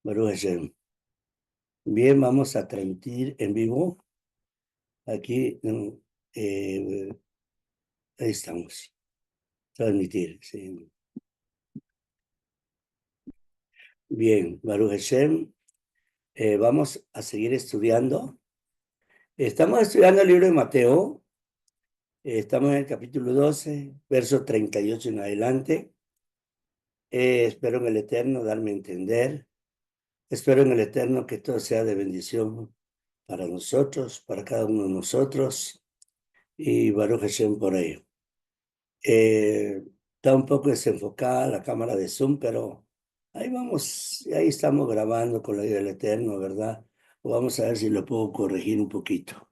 Baruch Hashem. Bien, vamos a transmitir en vivo. Aquí, eh, ahí estamos. Transmitir, sí. Bien, Baruch Hashem. Vamos a seguir estudiando. Estamos estudiando el libro de Mateo. Estamos en el capítulo 12, verso 38 en adelante. Espero en el Eterno darme a entender. Espero en el Eterno que todo sea de bendición para nosotros, para cada uno de nosotros. Y Baruch Hashem por ello. Está un poco desenfocada la cámara de Zoom, pero ahí vamos, ahí estamos grabando con la ayuda del Eterno, ¿verdad? O vamos a ver si lo puedo corregir un poquito.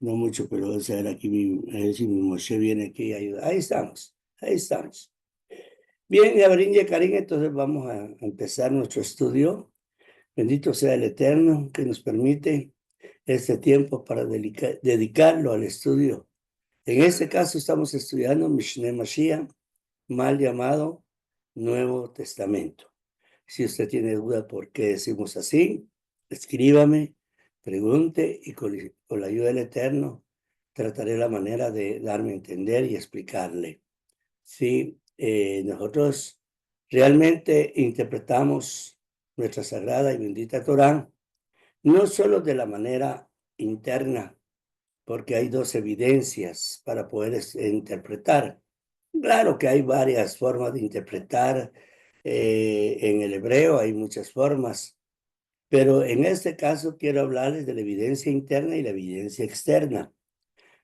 No mucho, pero vamos a ver aquí, a ver si mi Moshe viene aquí y ayuda. Ahí estamos, ahí estamos. Bien, Gabrín y Karim, entonces vamos a empezar nuestro estudio. Bendito sea el Eterno que nos permite este tiempo para dedicarlo al estudio. En este caso estamos estudiando Mishneh Mashiach, mal llamado Nuevo Testamento. Si usted tiene duda por qué decimos así, escríbame, pregunte y con la ayuda del Eterno trataré la manera de darme a entender y explicarle. Sí, nosotros realmente interpretamos nuestra sagrada y bendita Torá, no solo de la manera interna, porque hay dos evidencias para poder interpretar. Claro que hay varias formas de interpretar. En el hebreo hay muchas formas, pero en este caso quiero hablarles de la evidencia interna y la evidencia externa.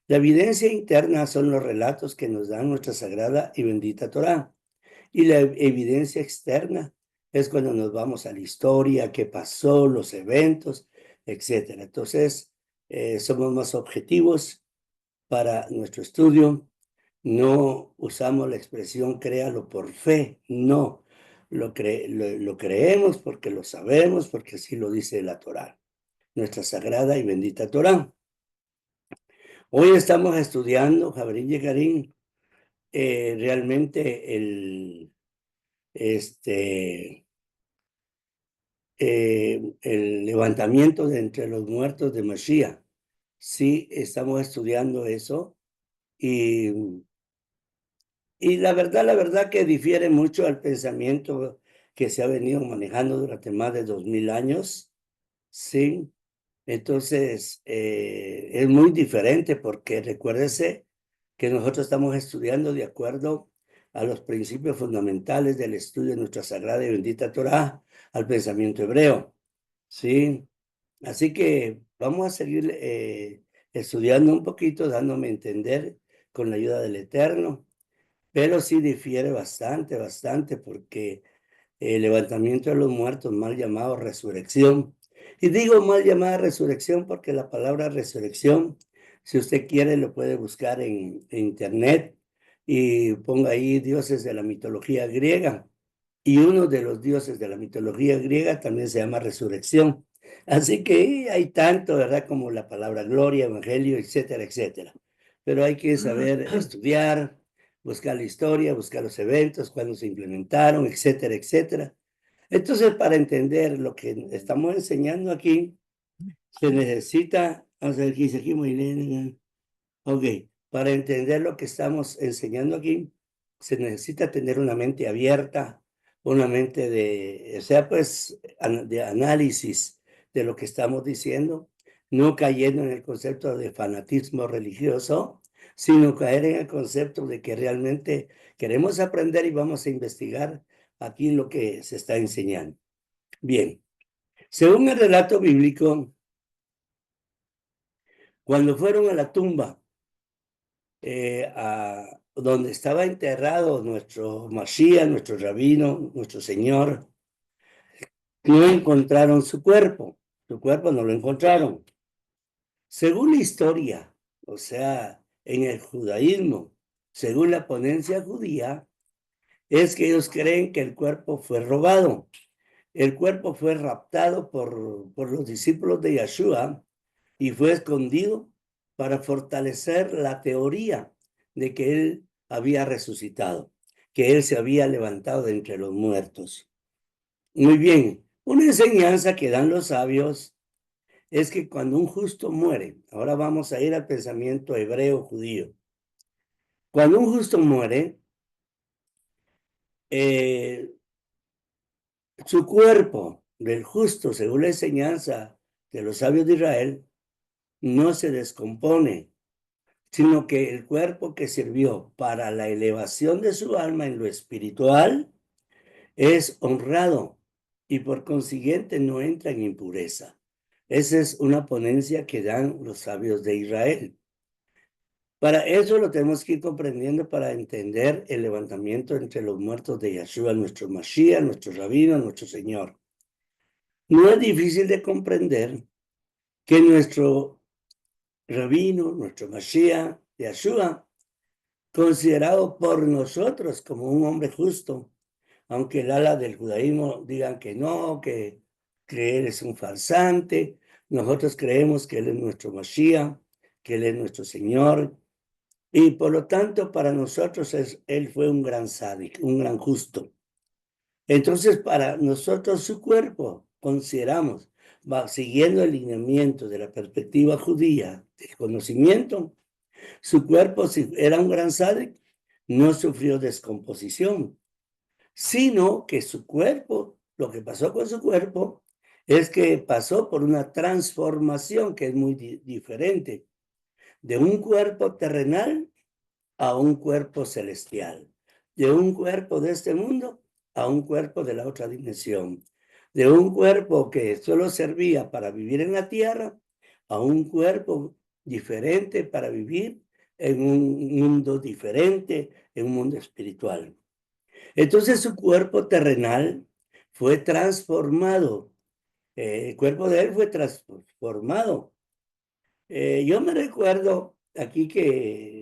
La evidencia interna son los relatos que nos dan nuestra sagrada y bendita Torá. Y la evidencia externa es cuando nos vamos a la historia, qué pasó, los eventos, etcétera. Entonces, somos más objetivos para nuestro estudio. No usamos la expresión créalo por fe, no. Lo creemos porque lo sabemos, porque así lo dice la Torá, nuestra sagrada y bendita Torá. Hoy estamos estudiando, Jabrín y Karim, realmente el levantamiento de entre los muertos de Mashiach. Sí, estamos estudiando eso y la verdad que difiere mucho al pensamiento que se ha venido manejando durante más de 2000 años, ¿sí? Entonces, es muy diferente porque recuérdese que nosotros estamos estudiando de acuerdo a los principios fundamentales del estudio de nuestra sagrada y bendita Torá, al pensamiento hebreo, ¿sí? Así que vamos a seguir estudiando un poquito, dándome a entender con la ayuda del Eterno. Pero sí difiere bastante, bastante, porque el levantamiento de los muertos, mal llamado resurrección. Y digo mal llamada resurrección porque la palabra resurrección, si usted quiere, lo puede buscar en internet y ponga ahí dioses de la mitología griega. Y uno de los dioses de la mitología griega también se llama resurrección. Así que hay tanto, ¿verdad? Como la palabra gloria, evangelio, etcétera, etcétera. Pero hay que saber estudiar, buscar la historia, buscar los eventos, cuándo se implementaron, etcétera, etcétera. Entonces, para entender lo que estamos enseñando aquí, se necesita, vamos a ver qué dice aquí, muy bien. Ok, para entender lo que estamos enseñando aquí, se necesita tener una mente abierta, una mente de, o sea, pues, de análisis de lo que estamos diciendo, no cayendo en el concepto de fanatismo religioso, sino caer en el concepto de que realmente queremos aprender y vamos a investigar aquí lo que se está enseñando. Bien, según el relato bíblico, cuando fueron a la tumba, donde estaba enterrado nuestro Mashiach, nuestro rabino, nuestro Señor, no encontraron su cuerpo no lo encontraron. Según la historia, o sea, en el judaísmo, según la ponencia judía, es que ellos creen que el cuerpo fue robado. El cuerpo fue raptado por los discípulos de Yeshua y fue escondido para fortalecer la teoría de que él había resucitado. que él se había levantado de entre los muertos. Muy bien, una enseñanza que dan los sabios es que cuando un justo muere, ahora vamos a ir al pensamiento hebreo judío, cuando un justo muere, su cuerpo del justo, según la enseñanza de los sabios de Israel, no se descompone, sino que el cuerpo que sirvió para la elevación de su alma en lo espiritual es honrado y por consiguiente no entra en impureza. Esa es una ponencia que dan los sabios de Israel. Para eso lo tenemos que ir comprendiendo para entender el levantamiento entre los muertos de Yeshua, nuestro Mashiach, nuestro Rabino, nuestro Señor. No es difícil de comprender que nuestro Rabino, nuestro Mashiach, Yeshua, considerado por nosotros como un hombre justo, aunque el ala del judaísmo digan que no, que él es un farsante, nosotros creemos que él es nuestro Mashiach, que él es nuestro Señor, y por lo tanto para nosotros él fue un gran sádico, un gran justo. Entonces para nosotros su cuerpo, consideramos, siguiendo el lineamiento de la perspectiva judía del conocimiento, su cuerpo, si era un gran sádico, no sufrió descomposición, sino que su cuerpo, lo que pasó con su cuerpo, es que pasó por una transformación que es muy diferente, de un cuerpo terrenal a un cuerpo celestial, de un cuerpo de este mundo a un cuerpo de la otra dimensión, de un cuerpo que solo servía para vivir en la tierra a un cuerpo diferente para vivir en un mundo diferente, en un mundo espiritual. Entonces su cuerpo terrenal fue transformado, el cuerpo de él fue transformado. Yo me recuerdo aquí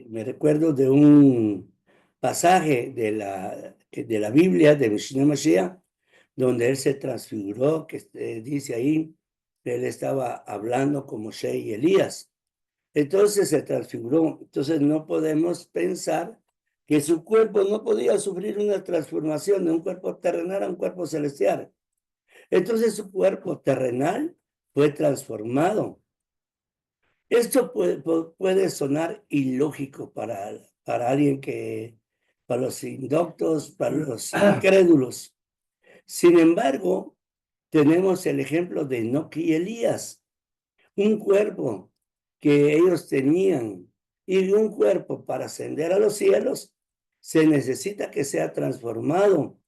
me recuerdo de un pasaje de la Biblia de Mishnah Mashiach, donde él se transfiguró, que dice ahí, él estaba hablando con Moshe y Elías. Entonces se transfiguró. Entonces no podemos pensar que su cuerpo no podía sufrir una transformación de un cuerpo terrenal a un cuerpo celestial. Entonces su cuerpo terrenal fue transformado. Esto puede sonar ilógico para alguien para los indoctos, para los incrédulos. Sin embargo, tenemos el ejemplo de Enoc y Elías, un cuerpo que ellos tenían y un cuerpo para ascender a los cielos, se necesita que sea transformado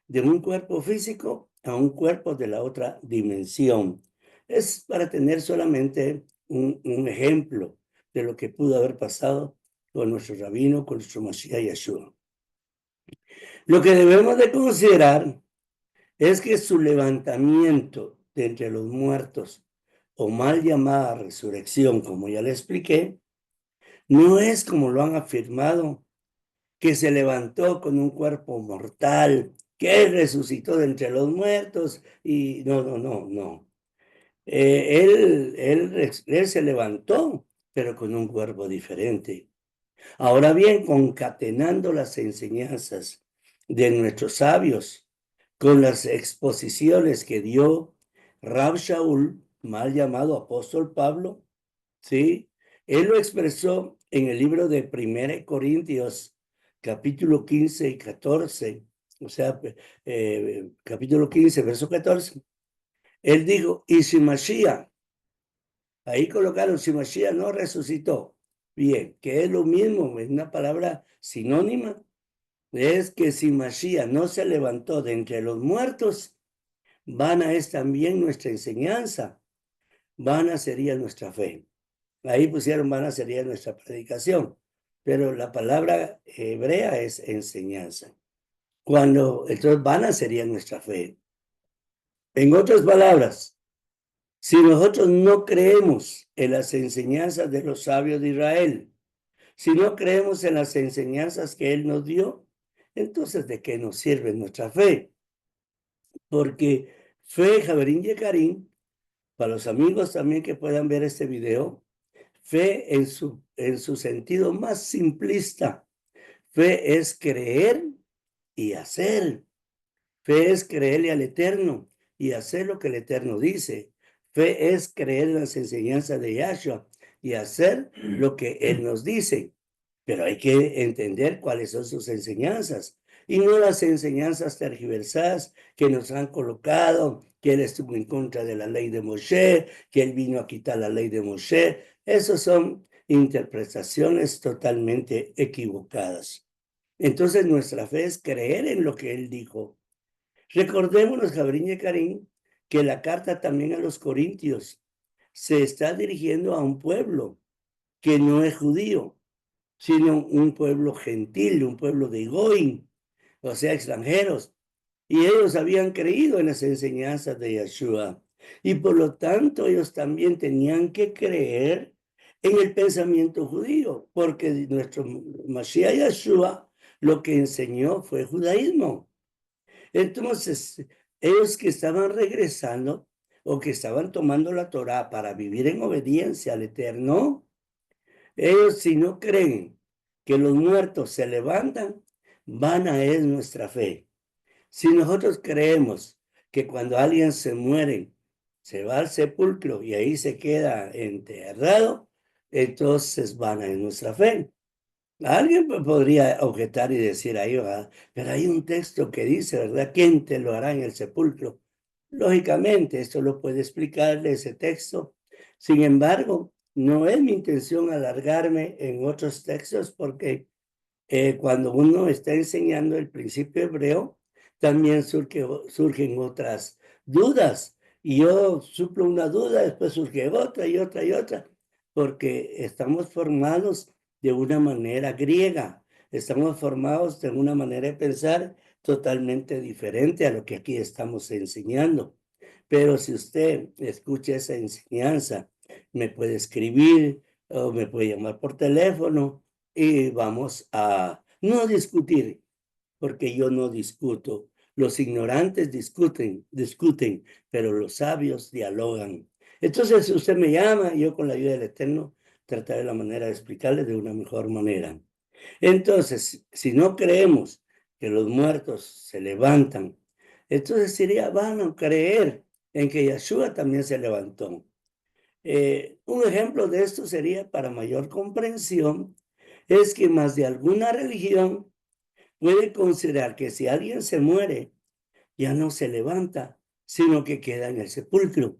de un cuerpo físico a un cuerpo de la otra dimensión. Es para tener solamente un ejemplo de lo que pudo haber pasado con nuestro rabino, con nuestro Mashiach Yeshua. Lo que debemos de considerar es que su levantamiento de entre los muertos, o mal llamada resurrección, como ya le expliqué, no es como lo han afirmado, que se levantó con un cuerpo mortal, que él resucitó de entre los muertos, y no. Él se levantó, pero con un cuerpo diferente. Ahora bien, concatenando las enseñanzas de nuestros sabios con las exposiciones que dio Rab Shaul, mal llamado apóstol Pablo, ¿sí? Él lo expresó en el libro de 1 Corintios, capítulo 15 y 14, o sea, capítulo 15, verso 14. Él dijo, y si Mashiach, ahí colocaron, si Mashiach no resucitó, bien, que es lo mismo, es una palabra sinónima, es que si Mashiach no se levantó de entre los muertos, vana es también nuestra enseñanza, vana sería nuestra fe. Ahí pusieron vana sería nuestra predicación, pero la palabra hebrea es enseñanza. Entonces vana sería nuestra fe. En otras palabras, si nosotros no creemos en las enseñanzas de los sabios de Israel, si no creemos en las enseñanzas que Él nos dio, entonces ¿de qué nos sirve nuestra fe? Porque fe, Javerín y Karim, para los amigos también que puedan ver este video, fe en su sentido más simplista. Fe es creer y hacer. Fe es creerle al Eterno y hacer lo que el Eterno dice. Fe es creer en las enseñanzas de Yahshua y hacer lo que Él nos dice. Pero hay que entender cuáles son sus enseñanzas y no las enseñanzas tergiversadas que nos han colocado, que Él estuvo en contra de la ley de Moshe, que Él vino a quitar la ley de Moshe. Esas son interpretaciones totalmente equivocadas. Entonces nuestra fe es creer en lo que Él dijo. Recordémonos, Jabrín y Karim, que la carta también a los Corintios se está dirigiendo a un pueblo que no es judío, sino un pueblo gentil, un pueblo de Goim, o sea, extranjeros. Y ellos habían creído en las enseñanzas de Yeshua. Y por lo tanto, ellos también tenían que creer en el pensamiento judío, porque nuestro Mashiach Yeshua lo que enseñó fue judaísmo. Entonces, ellos que estaban regresando o que estaban tomando la Torá para vivir en obediencia al Eterno, ellos si no creen que los muertos se levantan, vana es nuestra fe. Si nosotros creemos que cuando alguien se muere, se va al sepulcro y ahí se queda enterrado, entonces vana es nuestra fe. Alguien podría objetar y decir ahí, ¿verdad? Pero hay un texto que dice, ¿verdad? ¿Quién te lo hará en el sepulcro? Lógicamente, esto lo puede explicarle ese texto. Sin embargo, no es mi intención alargarme en otros textos porque cuando uno está enseñando el principio hebreo, también surgen otras dudas. Y yo suplo una duda, después surge otra y otra y otra, porque estamos formados de una manera griega, estamos formados de una manera de pensar totalmente diferente a lo que aquí estamos enseñando. Pero si usted escucha esa enseñanza, me puede escribir o me puede llamar por teléfono y vamos a no discutir, porque yo no discuto. Los ignorantes discuten, pero los sabios dialogan. Entonces, si usted me llama, yo con la ayuda del Eterno trataré la manera de explicarle de una mejor manera. Entonces, si no creemos que los muertos se levantan, entonces sería vano creer en que Yeshua también se levantó. Un ejemplo de esto sería, para mayor comprensión, es que más de alguna religión puede considerar que si alguien se muere, ya no se levanta, sino que queda en el sepulcro.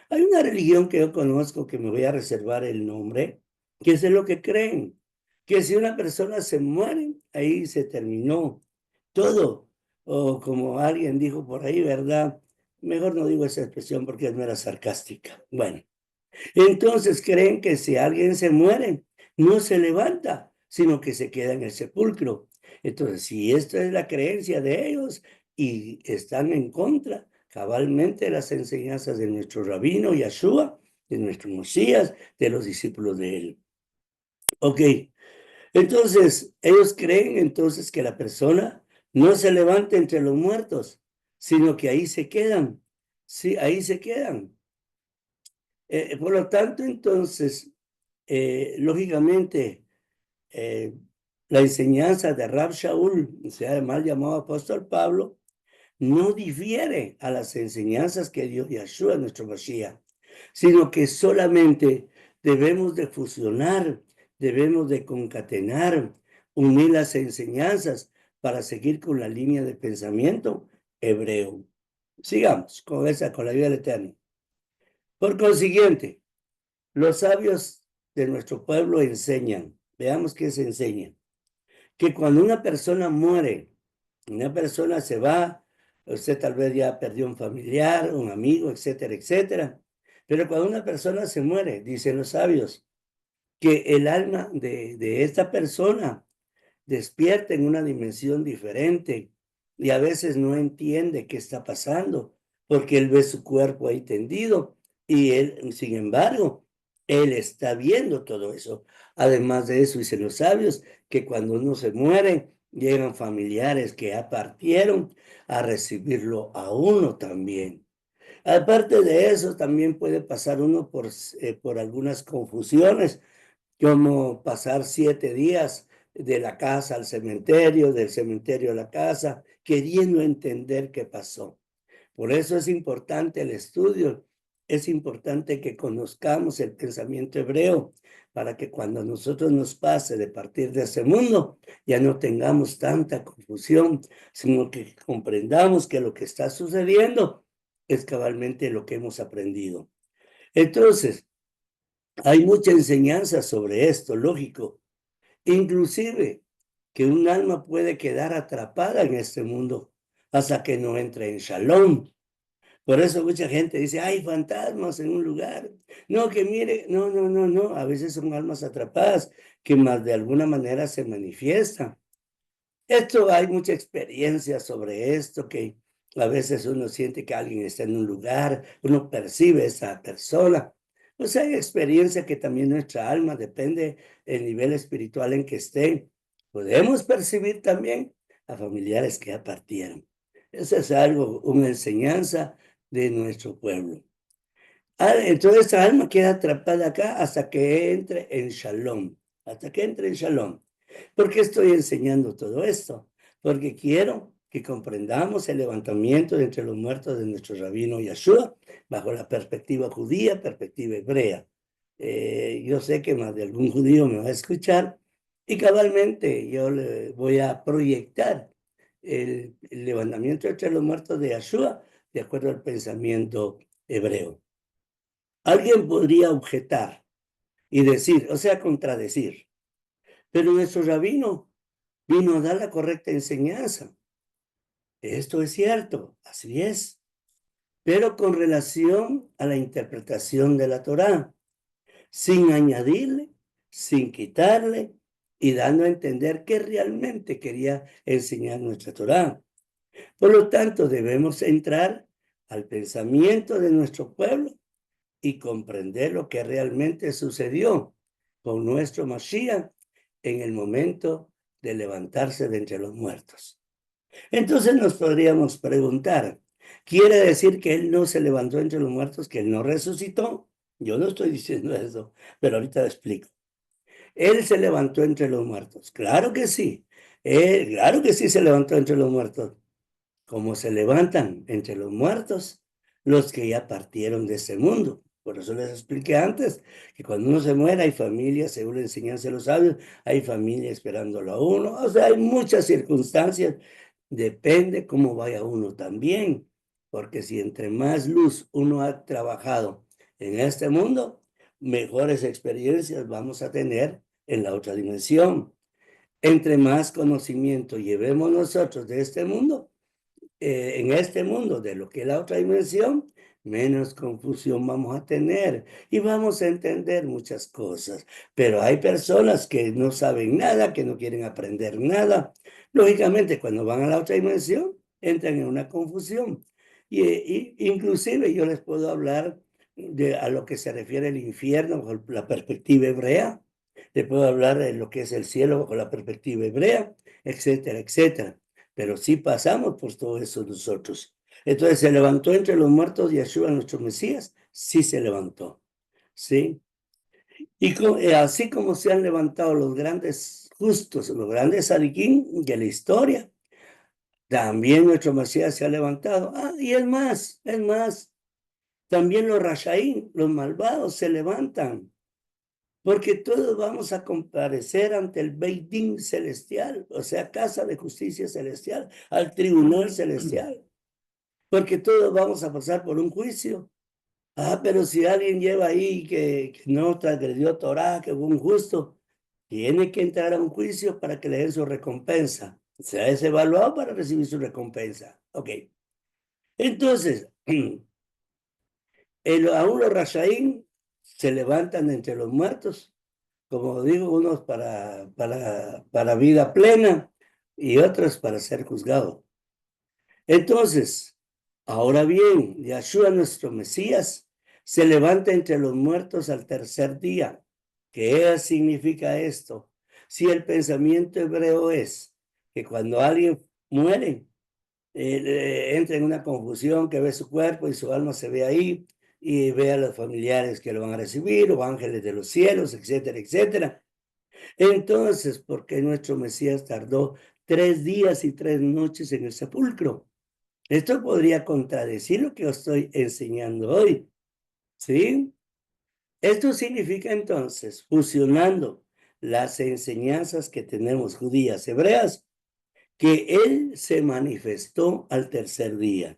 Hay una religión que yo conozco, que me voy a reservar el nombre, que es de lo que creen, que si una persona se muere, ahí se terminó todo. O como alguien dijo por ahí, ¿verdad? Mejor no digo esa expresión porque no era sarcástica. Bueno. Entonces creen que si alguien se muere, no se levanta, sino que se queda en el sepulcro. Entonces, si esta es la creencia de ellos y están en contra cabalmente de las enseñanzas de nuestro rabino Yeshua, de nuestro Mesías, de los discípulos de él. Ok, entonces ellos creen entonces que la persona no se levanta entre los muertos, sino que ahí se quedan. Sí, ahí se quedan. Por lo tanto, entonces, lógicamente, eh, la enseñanza de Rab Shaul, o sea, el mal llamado apóstol Pablo, no difiere a las enseñanzas que dio Yeshua, nuestro Mashiach, sino que solamente debemos de fusionar, debemos de concatenar, unir las enseñanzas para seguir con la línea de pensamiento hebreo. Sigamos con la vida del Eterno. Por consiguiente, los sabios de nuestro pueblo enseñan, veamos qué se enseña, que cuando una persona muere, una persona se va, usted tal vez ya perdió un familiar, un amigo, etcétera, etcétera, pero cuando una persona se muere, dicen los sabios, que el alma de esta persona despierta en una dimensión diferente y a veces no entiende qué está pasando porque él ve su cuerpo ahí tendido y él, sin embargo, él está viendo todo eso. Además de eso, dicen los sabios que cuando uno se muere, llegan familiares que ya partieron a recibirlo a uno también. Aparte de eso, también puede pasar uno por algunas confusiones como pasar 7 días de la casa al cementerio, del cementerio a la casa, queriendo entender qué pasó. Por eso es importante el estudio, es importante que conozcamos el pensamiento hebreo para que cuando a nosotros nos pase de partir de ese mundo, ya no tengamos tanta confusión, sino que comprendamos que lo que está sucediendo es cabalmente lo que hemos aprendido. Entonces, hay mucha enseñanza sobre esto, lógico, inclusive que un alma puede quedar atrapada en este mundo hasta que no entre en Shalom. Por eso mucha gente dice, hay fantasmas en un lugar. No, que mire, no, no, no, no. A veces son almas atrapadas que más de alguna manera se manifiestan. Esto hay mucha experiencia sobre esto, que a veces uno siente que alguien está en un lugar, uno percibe esa persona. Pues hay experiencia que también nuestra alma depende del nivel espiritual en que estén. Podemos percibir también a familiares que ya partieron. Eso es algo, una enseñanza de nuestro pueblo. Entonces esa alma queda atrapada acá hasta que entre en Shalom, hasta que entre en Shalom. ¿Por qué estoy enseñando todo esto? Porque quiero que comprendamos el levantamiento de entre los muertos de nuestro rabino Yeshua bajo la perspectiva judía, perspectiva hebrea. Yo sé que más de algún judío me va a escuchar y cabalmente yo le voy a proyectar el levantamiento entre los muertos de Yeshua de acuerdo al pensamiento hebreo. Alguien podría objetar y decir, o sea, contradecir, pero nuestro rabino vino a dar la correcta enseñanza. Esto es cierto, así es, pero con relación a la interpretación de la Torá, sin añadirle, sin quitarle y dando a entender qué realmente quería enseñar nuestra Torá. Por lo tanto, debemos entrar al pensamiento de nuestro pueblo y comprender lo que realmente sucedió con nuestro Mashiach en el momento de levantarse de entre los muertos. Entonces nos podríamos preguntar, ¿quiere decir que él no se levantó entre los muertos, que él no resucitó? Yo no estoy diciendo eso, pero ahorita lo explico. Él se levantó entre los muertos. Claro que sí. Claro que sí se levantó entre los muertos. Como se levantan entre los muertos los que ya partieron de ese mundo. Por eso les expliqué antes que cuando uno se muere hay familia, según la enseñanza de los sabios, hay familia esperándolo a uno. O sea, hay muchas circunstancias. Depende cómo vaya uno también. Porque si entre más luz uno ha trabajado en este mundo, mejores experiencias vamos a tener en la otra dimensión. Entre más conocimiento llevemos nosotros de este mundo, en este mundo de lo que es la otra dimensión, menos confusión vamos a tener y vamos a entender muchas cosas. Pero hay personas que no saben nada, que no quieren aprender nada. Lógicamente, cuando van a la otra dimensión, entran en una confusión. Inclusive yo les puedo hablar a lo que se refiere el infierno bajo la perspectiva hebrea. Les puedo hablar de lo que es el cielo bajo la perspectiva hebrea, etcétera, etcétera. Pero sí pasamos por todo eso nosotros. Entonces, ¿se levantó entre los muertos Yeshua, nuestro Mesías? Sí se levantó, ¿sí? Y así como se han levantado los grandes justos, los grandes sadiquín de la historia, también nuestro Mesías se ha levantado. Y es más, también los rashaín, los malvados, se levantan. Porque todos vamos a comparecer ante el Beit Din celestial, o sea, casa de justicia celestial, al tribunal celestial. Porque todos vamos a pasar por un juicio. Pero si alguien lleva ahí que no transgredió Torah, que fue un justo, tiene que entrar a un juicio para que le den su recompensa. Se es evaluado para recibir su recompensa. Ok. Entonces, aún los Rashaín se levantan entre los muertos, como digo, unos para vida plena y otros para ser juzgados. Entonces, ahora bien, Yeshua, nuestro Mesías, se levanta entre los muertos al tercer día. ¿Qué significa esto? Si el pensamiento hebreo es que cuando alguien muere, entra en una confusión, que ve su cuerpo y su alma se ve ahí, y ve a los familiares que lo van a recibir, o ángeles de los cielos, etcétera, etcétera. Entonces, ¿por qué nuestro Mesías tardó 3 días y 3 noches en el sepulcro? Esto podría contradecir lo que os estoy enseñando hoy, ¿sí? Esto significa entonces, fusionando las enseñanzas que tenemos judías, hebreas, que Él se manifestó al tercer día.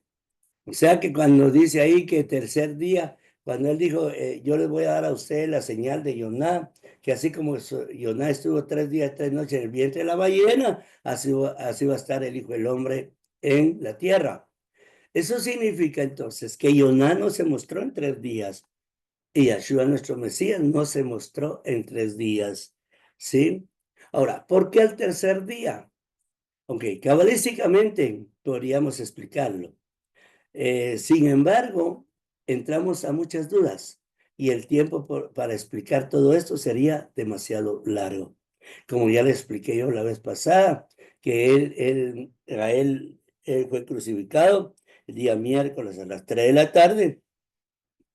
O sea que cuando dice ahí que tercer día, cuando Él dijo, yo les voy a dar a ustedes la señal de Yoná, que así como Yoná estuvo 3 días, 3 noches en el vientre de la ballena, así va a estar el Hijo del Hombre en la tierra. Eso significa entonces que Yoná no se mostró en 3 días y Yeshua, nuestro Mesías, no se mostró en 3 días. ¿Sí? Ahora, ¿por qué al tercer día? Ok, cabalísticamente podríamos explicarlo. Sin embargo, entramos a muchas dudas y el tiempo para explicar todo esto sería demasiado largo. Como ya le expliqué yo la vez pasada, que él fue crucificado el día miércoles a las 3 de la tarde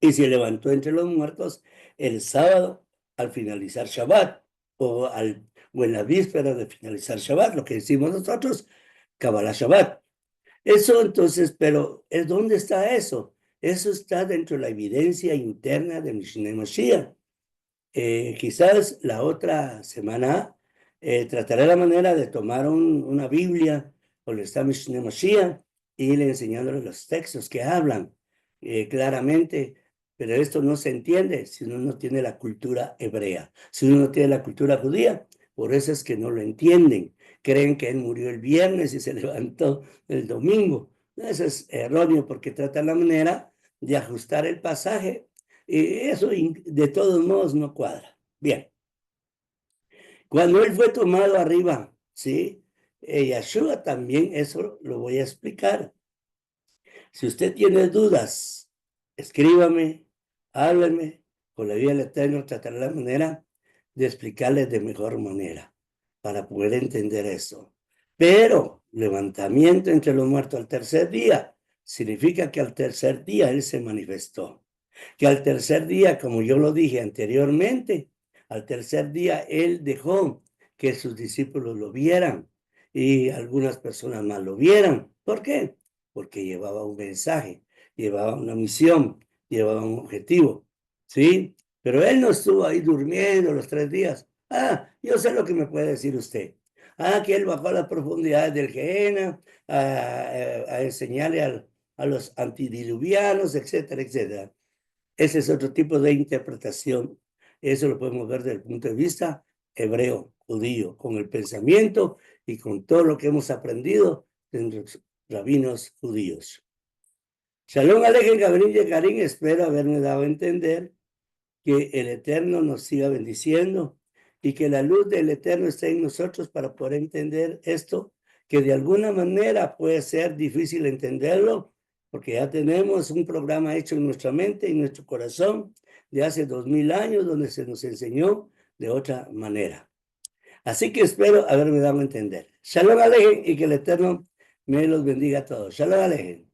y se levantó entre los muertos el sábado al finalizar Shabbat o en la víspera de finalizar Shabbat, lo que decimos nosotros, Kabbalah Shabbat. Eso entonces, pero ¿dónde está eso? Eso está dentro de la evidencia interna de Mishneh Mashiach. Quizás la otra semana trataré la manera de tomar una Biblia donde está Mishneh Mashiach y ir enseñándole los textos que hablan claramente, pero esto no se entiende si uno no tiene la cultura hebrea, si uno no tiene la cultura judía, por eso es que no lo entienden. Creen que él murió el viernes y se levantó el domingo. Eso es erróneo porque trata la manera de ajustar el pasaje y eso de todos modos no cuadra. Bien, cuando él fue tomado arriba, ¿sí? Yeshua también, eso lo voy a explicar. Si usted tiene dudas, escríbame, hábleme, con la vida del Eterno trataré la manera de explicarle de mejor manera para poder entender eso. Pero levantamiento entre los muertos al tercer día significa que al tercer día Él se manifestó. Que al tercer día, como yo lo dije anteriormente, al tercer día Él dejó que sus discípulos lo vieran y algunas personas más lo vieran. ¿Por qué? Porque llevaba un mensaje, llevaba una misión, llevaba un objetivo, ¿sí? Pero él no estuvo ahí durmiendo los 3 días. Yo sé lo que me puede decir usted. Que él bajó a las profundidades del Gehenna a enseñarle a los antidiluvianos, etcétera, etcétera. Ese es otro tipo de interpretación. Eso lo podemos ver desde el punto de vista hebreo, judío, con el pensamiento y con todo lo que hemos aprendido de los rabinos judíos. Shalom Alejem, Gabriel y Karim, espero haberme dado a entender que el Eterno nos siga bendiciendo y que la luz del Eterno esté en nosotros para poder entender esto, que de alguna manera puede ser difícil entenderlo, porque ya tenemos un programa hecho en nuestra mente y en nuestro corazón de hace 2000 años, donde se nos enseñó de otra manera. Así que espero haberme dado a entender. Shalom Alejem y que el Eterno me los bendiga a todos. Shalom Alejem.